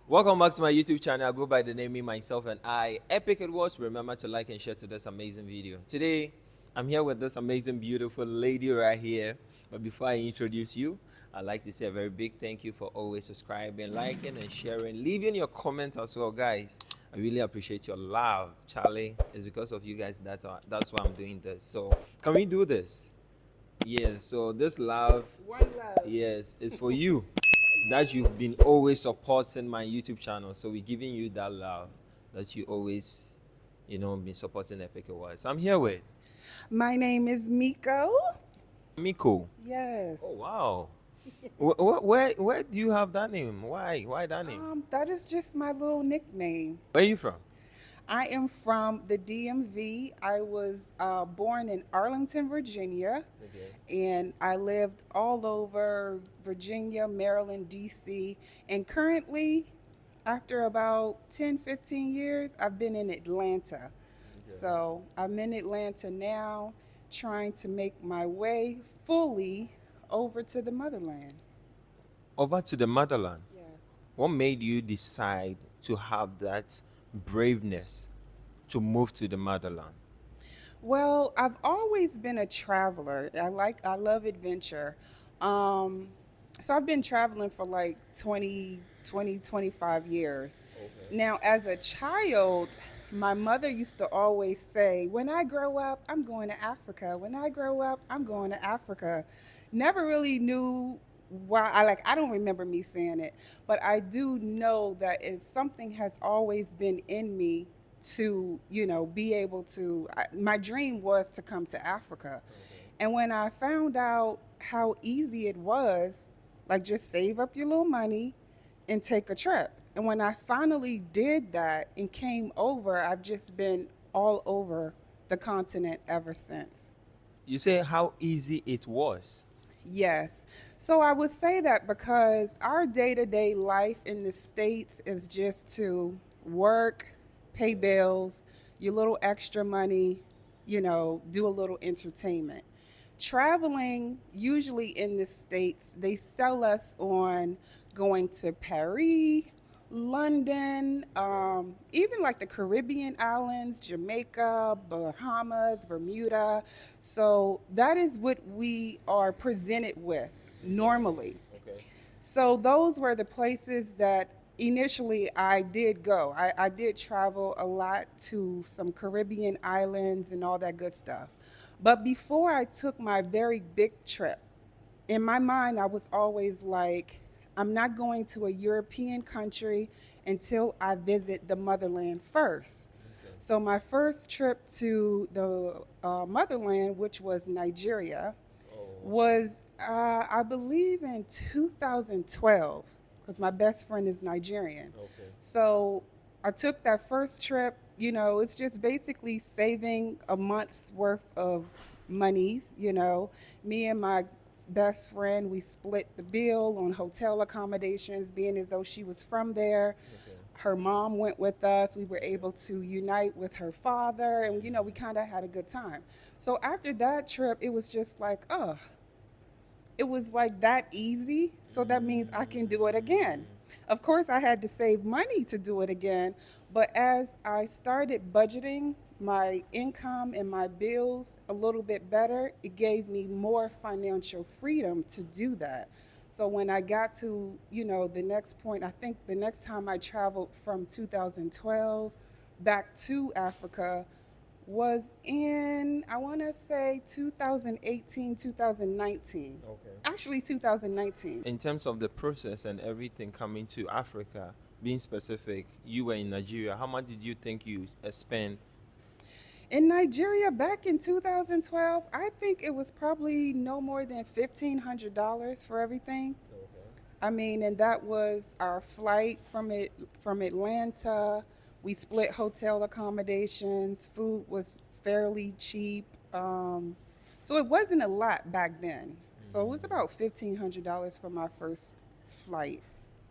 Welcome back to my YouTube channel. I go by the name Me, Myself, and I. Epic it was. Remember to like and share to this amazing video. Today, I'm here with this amazing, beautiful lady right here. But before I introduce you, I'd like to say a very big thank you for always subscribing, liking, and sharing, leaving your comments as well, guys. I really appreciate your love, Charlie. It's because of you guys that's why I'm doing this. So, can we do this? Yes. So this love, One love. yes, is for you. That you've been always supporting my YouTube channel. So we're giving you that love that you always, been supporting Epic Awards. I'm here with My name is Miko. Miko. Yes. Oh wow. Where do you have that name? Why that name? That is just my little nickname. Where are you from? I am from the DMV. I was born in Arlington, Virginia, and I lived all over Virginia, Maryland, DC, and currently, after about 10, 15 years, I've been in Atlanta. So I'm in Atlanta now, trying to make my way fully over to the motherland. Over to the motherland. Yes. What made you decide to have that braveness to move to the motherland? Well, I've always been a traveler. I love adventure. So I've been traveling for like 25 years. Okay. Now, as a child, my mother used to always say, when I grow up, I'm going to Africa. When I grow up, I'm going to Africa. Never really knew why. I don't remember me saying it, but I do know that something has always been in me to, be able to, my dream was to come to Africa. And when I found out how easy it was, like just save up your little money and take a trip. And when I finally did that and came over, I've just been all over the continent ever since. You say how easy it was. Yes. So I would say that because our day-to-day life in the States is just to work, pay bills, your little extra money, do a little entertainment. Traveling, usually in the States, they sell us on going to Paris, London, even like the Caribbean islands, Jamaica, Bahamas, Bermuda. So that is what we are presented with normally. Okay. So those were the places that initially I did go. I did travel a lot to some Caribbean islands and all that good stuff. But before I took my very big trip, in my mind, I was always like, I'm not going to a European country until I visit the motherland first. Okay. So my first trip to the motherland, which was Nigeria, Oh. was, I believe, in 2012, because my best friend is Nigerian. Okay. So I took that first trip. It's just basically saving a month's worth of monies. Me and my best friend, we split the bill on hotel accommodations, being as though she was from there. Okay. Her mom went with us. We were able to unite with her father, and we kind of had a good time. So after that trip, it was just like, it was like that easy. So that means I can do it again. Of course, I had to save money to do it again, but as I started budgeting my income and my bills a little bit better, it gave me more financial freedom to do that. So when I got to, the next point, I think the next time I traveled from 2012 back to Africa was in, I want to say 2018, 2019. Okay. Actually, 2019. In terms of the process and everything coming to Africa, being specific, you were in Nigeria. How much did you think you spent? In Nigeria, back in 2012, I think it was probably no more than $1,500 for everything. Okay. I mean, and that was our flight from Atlanta. We split hotel accommodations. Food was fairly cheap. So it wasn't a lot back then. So it was about $1,500 for my first flight.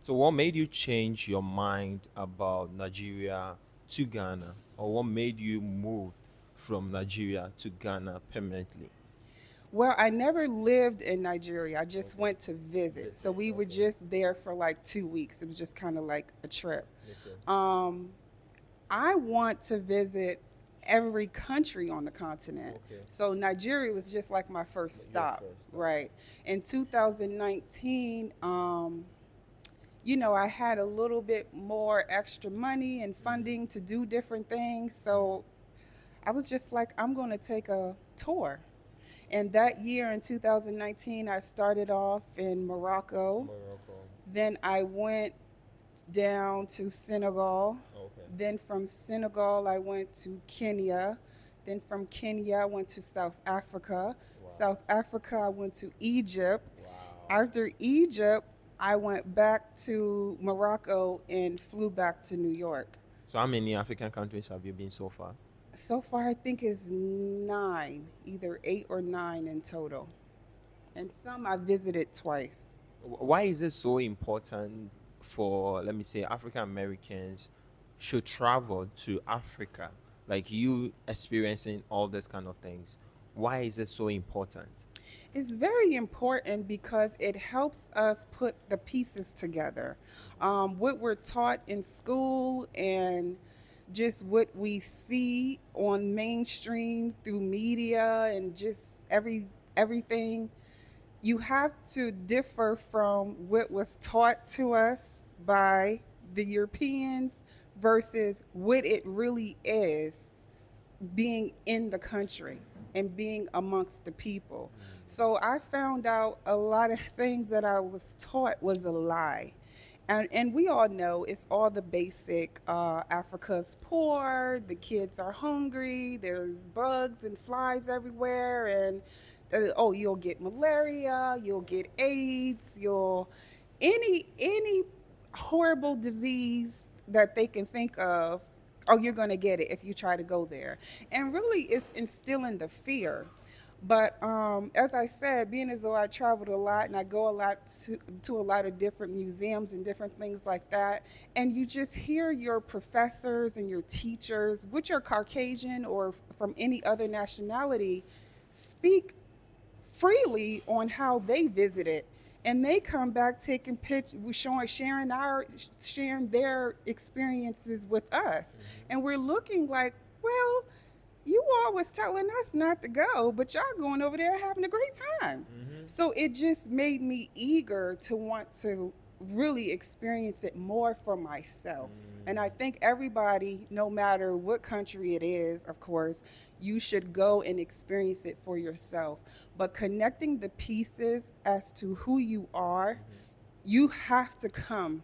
So what made you change your mind about Nigeria to Ghana? Or what made you move from Nigeria to Ghana permanently? Well, I never lived in Nigeria. I just Okay. went to visit. So we were Okay. just there for like 2 weeks. It was just kind of like a trip. Okay. Um, I want to visit every country on the continent. Okay. So Nigeria was just like my first Your stop, first stop. right? In 2019, I had a little bit more extra money and funding to do different things. So I was just like, I'm going to take a tour. And that year in 2019, I started off in Morocco. Morocco. Then I went down to Senegal. Okay. Then from Senegal, I went to Kenya. Then from Kenya, I went to South Africa. Wow. South Africa, I went to Egypt. Wow. After Egypt, I went back to Morocco and flew back to New York. So how many African countries have you been so far? So far, I think it's 9, either 8 or 9 in total. And some I visited twice. Why is it so important for, let me say, African Americans should travel to Africa, like you experiencing all this kind of things? Why is it so important? It's very important because it helps us put the pieces together. What we're taught in school and just what we see on mainstream through media and just everything, you have to differ from what was taught to us by the Europeans versus what it really is being in the country and being amongst the people. So I found out a lot of things that I was taught was a lie. And we all know it's all the basic Africa's poor, the kids are hungry, there's bugs and flies everywhere, and you'll get malaria, you'll get AIDS, you'll any horrible disease that they can think of, you're going to get it if you try to go there. And really, it's instilling the fear. But as I said, being as though I traveled a lot and I go a lot to a lot of different museums and different things like that, and you just hear your professors and your teachers, which are Caucasian or from any other nationality, speak freely on how they visited, and they come back taking pictures, sharing their experiences with us, and we're looking like, well, you all was telling us not to go, but y'all going over there having a great time. So it just made me eager to want to really experience it more for myself. And I think everybody, no matter what country it is, of course, you should go and experience it for yourself. But connecting the pieces as to who you are, you have to come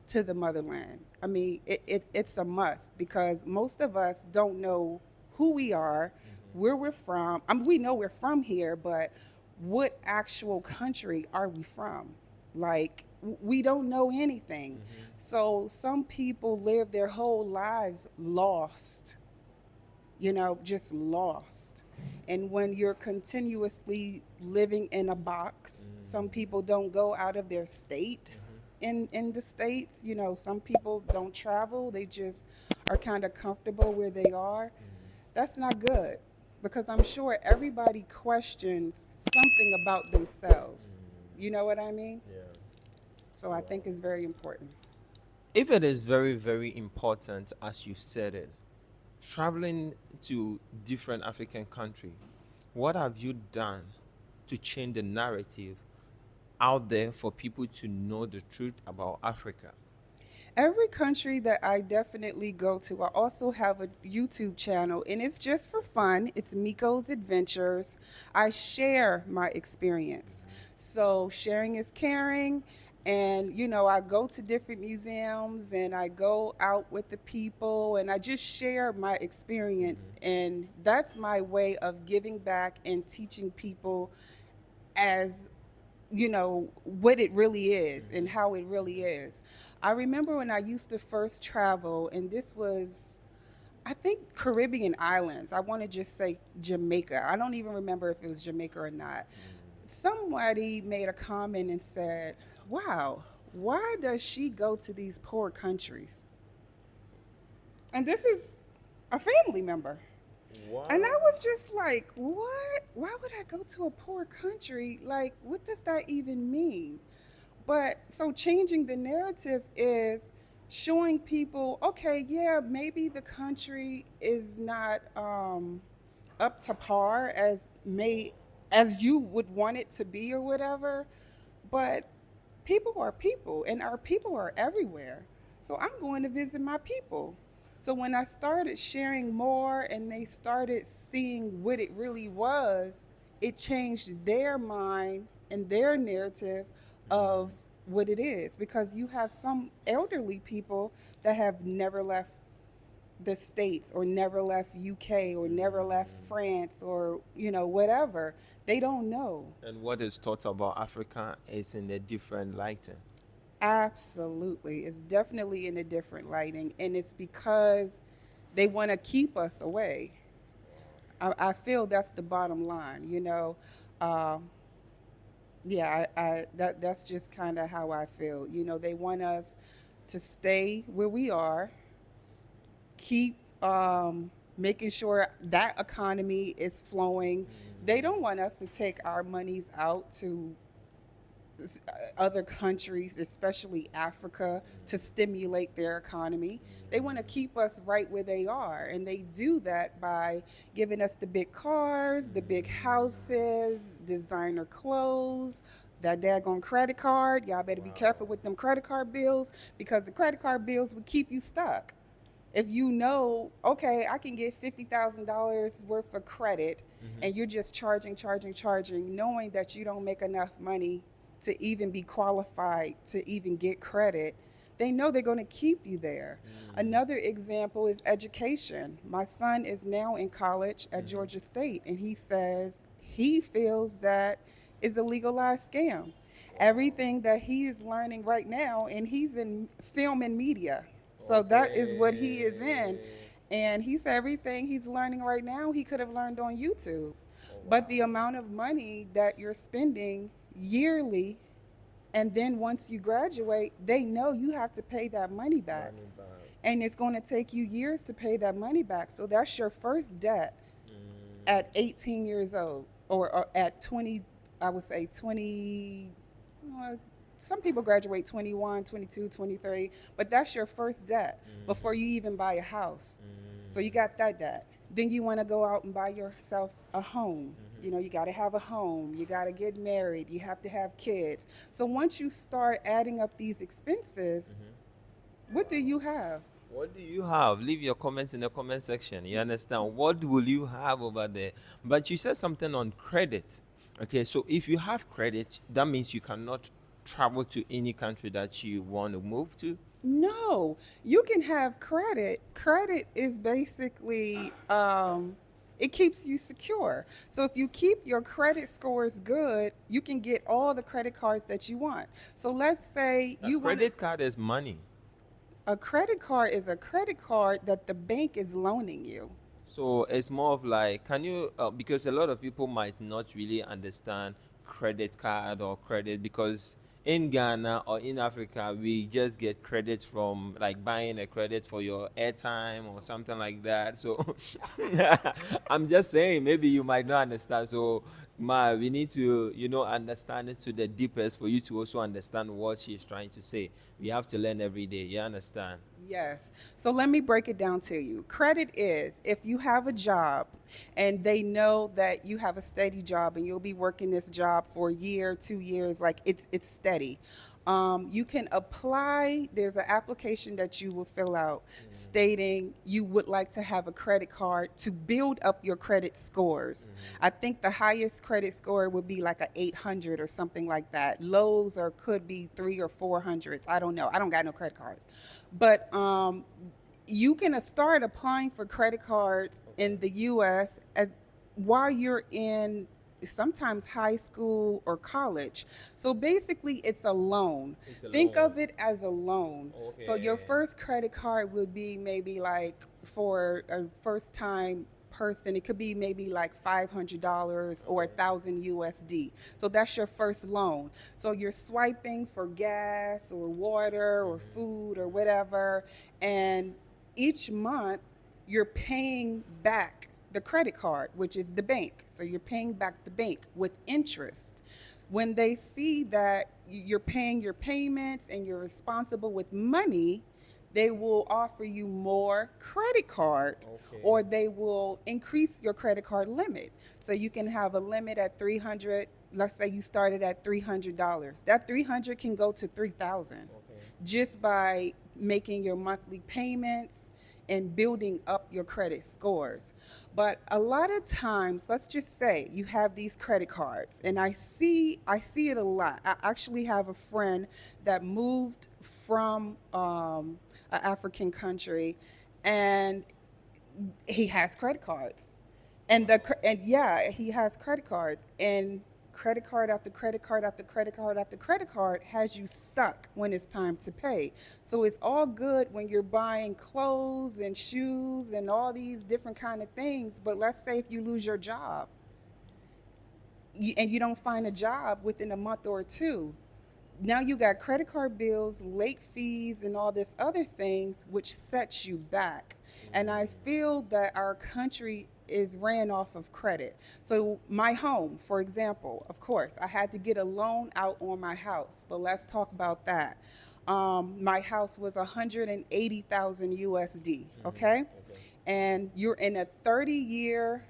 to the motherland. I mean, it's a must, because most of us don't know who we are, where we're from. I mean, we know we're from here, but what actual country are we from? Like, we don't know anything. So some people live their whole lives lost, just lost. And when you're continuously living in a box, some people don't go out of their state. In the States, some people don't travel. They just are kind of comfortable where they are. That's not good, because I'm sure everybody questions something about themselves. You know what I mean? Yeah. So I think it's very important. If it is very, very important, as you said it, traveling to different African countries, what have you done to change the narrative out there for people to know the truth about Africa? Every country that I definitely go to, I also have a YouTube channel, and it's just for fun. It's Miko's Adventures. I share my experience. So sharing is caring. And, I go to different museums and I go out with the people and I just share my experience. And that's my way of giving back and teaching people as what it really is and how it really is. I remember when I used to first travel, and this was, I think, Caribbean islands. I want to just say Jamaica. I don't even remember if it was Jamaica or not. Somebody made a comment and said, wow, why does she go to these poor countries? And this is a family member. And I Wow. was just like, what? Why would I go to a poor country? Like, what does that even mean? But so changing the narrative is showing people, okay, yeah, maybe the country is not up to par as you would want it to be or whatever, but people are people and our people are everywhere. So I'm going to visit my people. So when I started sharing more and they started seeing what it really was, it changed their mind and their narrative of what it is, because you have some elderly people that have never left the states or never left UK or never left France or whatever. They don't know. And what is taught about Africa is in a different lighting. Absolutely. It's definitely in a different lighting. And it's because they want to keep us away. I feel that's the bottom line. Um, yeah, that's just kind of how I feel. They want us to stay where we are, keep making sure that economy is flowing. They don't want us to take our monies out to other countries, especially Africa, to stimulate their economy. They want to keep us right where they are. And they do that by giving us the big cars, the big houses, designer clothes, that daggone credit card. Y'all better be careful with them credit card bills, because the credit card bills would keep you stuck. If you know, okay, I can get $50,000 worth of credit, and you're just charging, knowing that you don't make enough money to even be qualified to even get credit, they know they're going to keep you there. Another example is education. My son is now in college at Georgia State, and he says he feels that is a legalized scam. Everything that he is learning right now, and he's in film and media. So that is what he is in. Okay. And he said everything he's learning right now, he could have learned on YouTube. Oh, But the wow. amount of money that you're spending yearly, and then once you graduate, they know you have to pay that money back. Money back. And it's going to take you years to pay that money back. So that's your first debt at 18 years old, or at 20, I would say 20. uh, some people graduate 21, 22, 23, but that's your first debt before you even buy a house. So you got that debt. Then you want to go out and buy yourself a home. You got to have a home. You got to get married. You have to have kids. So once you start adding up these expenses, what do you have? What do you have? Leave your comments in the comment section. You understand? What will you have over there? But you said something on credit. Okay, so if you have credit, that means you cannot travel to any country that you want to move to. No, you can have credit. Credit is basically it keeps you secure. So if you keep your credit scores good, you can get all the credit cards that you want. So let's say A you want credit card is money. a credit card is a credit card that the bank is loaning you. So it's more of like, can you, because a lot of people might not really understand credit card or credit, because in Ghana or in Africa, we just get credit from like buying a credit for your airtime or something like that. So I'm just saying, maybe you might not understand. So, we need to, understand it to the deepest for you to also understand what she's trying to say. We have to learn every day. You understand? Yes. So let me break it down to you. Credit is if you have a job and they know that you have a steady job and you'll be working this job for a year, 2 years, like it's steady. You can apply, there's an application that you will fill out stating you would like to have a credit card to build up your credit scores. I think the highest credit score would be like a 800 or something like that. Lows or could be 3 or 400s. I don't know. I don't got no credit cards. But you can start applying for credit cards in the US while you're in sometimes high school or college. So basically, it's a loan. It's a Think loan. of it as a loan. So your Okay. first credit card would be maybe like for a first time person, it could be maybe like $500 or 1,000 USD. So that's your first loan. So you're swiping for gas or water or food or whatever, and each month you're paying back the credit card, which is the bank. So you're paying back the bank with interest. When they see that you're paying your payments and you're responsible with money, they will offer you more credit card, Okay. or they will increase your credit card limit. So you can have a limit at 300. Let's say you started at $300. That 300 can go to 3,000 Okay. just by making your monthly payments and building up your credit scores. But a lot of times, let's just say you have these credit cards, and I see it a lot. I actually have a friend that moved from an African country, and he has credit cards, and yeah, he has credit cards, and credit card after credit card after credit card after credit card has you stuck when it's time to pay. So it's all good when you're buying clothes and shoes and all these different kind of things, but let's say if you lose your job, and you don't find a job within a month or two, now you got credit card bills, late fees, and all this other things, which sets you back. And I feel that our country is ran off of credit. So my home, for example, of course, I had to get a loan out on my house, but let's talk about that. My house was 180,000 USD, okay? Okay. And you're in a 30-year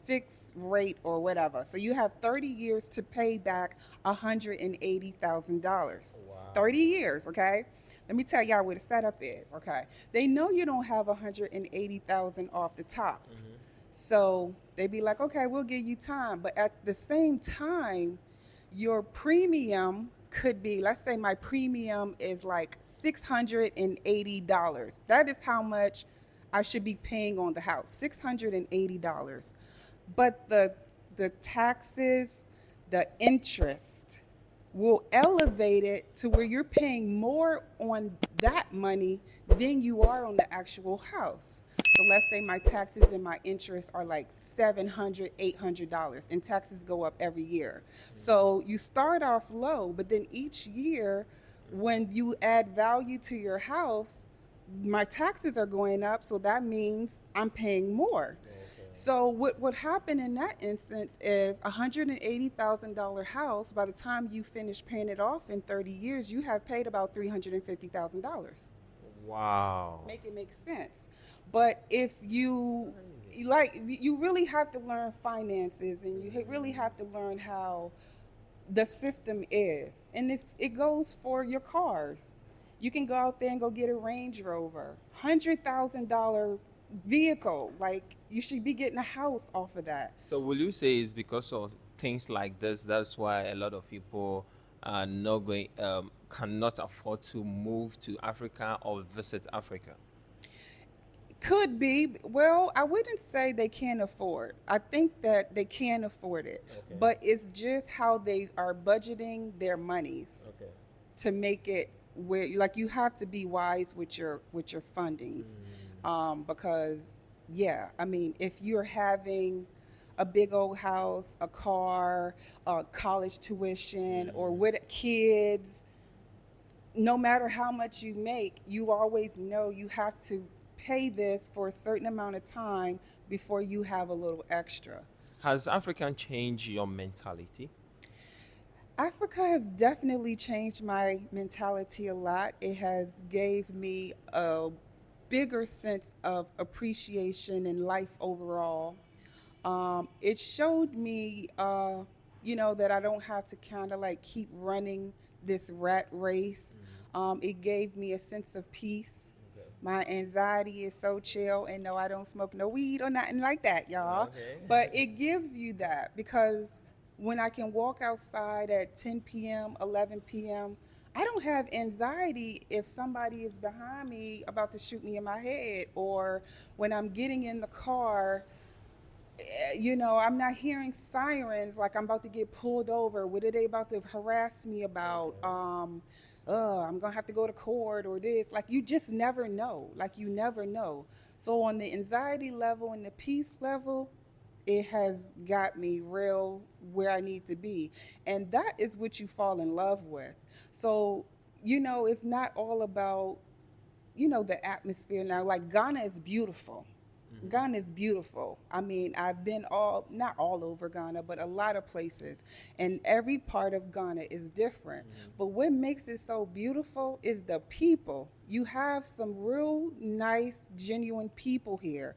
fixed rate or whatever. So you have 30 years to pay back $180,000. Wow. 30 years, okay? Let me tell y'all what the setup is, okay? They know you don't have 180,000 off the top. So they be like, okay, we'll give you time. But at the same time, your premium could be, let's say my premium is like $680. That is how much I should be paying on the house, $680. But the taxes, the interest will elevate it to where you're paying more on that money than you are on the actual house. So let's say my taxes and my interest are like $700, $800, and taxes go up every year. So you start off low, but then each year, when you add value to your house, my taxes are going up, so that means I'm paying more. So what happened in that instance is $180,000 house, by the time you finish paying it off in 30 years, you have paid about $350,000. Wow. Make it make sense. But if you you really have to learn finances, and you really have to learn how the system is. And it goes for your cars. You can go out there and go get a Range Rover, $100,000 vehicle. Like, you should be getting a house off of that. So will you say it's because of things like this? That's why a lot of people are not going, cannot afford to move to Africa or visit Africa. Could be. Well, I wouldn't say they can't afford. I think that they can afford it. Okay. But it's just how they are budgeting their monies Okay. to make it where, like, you have to be wise with your fundings. Because yeah, I mean, if you're having a big old house, a car, college tuition, or with kids, no matter how much you make, you always know you have to pay this for a certain amount of time before you have a little extra. Has African changed your mentality? Africa has definitely changed my mentality a lot. It has gave me a bigger sense of appreciation in life overall. It showed me, that I don't have to kind of like keep running this rat race. It gave me a sense of peace. My anxiety is so chill, and no, I don't smoke no weed or nothing like that, y'all. Okay. But it gives you that, because when I can walk outside at 10 p.m., 11 p.m., I don't have anxiety if somebody is behind me about to shoot me in my head, or when I'm getting in the car, I'm not hearing sirens like I'm about to get pulled over. What are they about to harass me about? I'm gonna have to go to court or this. Like, you just never know. Like, you never know. So on the anxiety level and the peace level, it has got me real where I need to be. And that is what you fall in love with. So, it's not all about, the atmosphere. Now, like, Ghana is beautiful. Ghana is beautiful. I mean, I've been not all over Ghana, but a lot of places. And every part of Ghana is different. But what makes it so beautiful is the people. You have some real nice, genuine people here.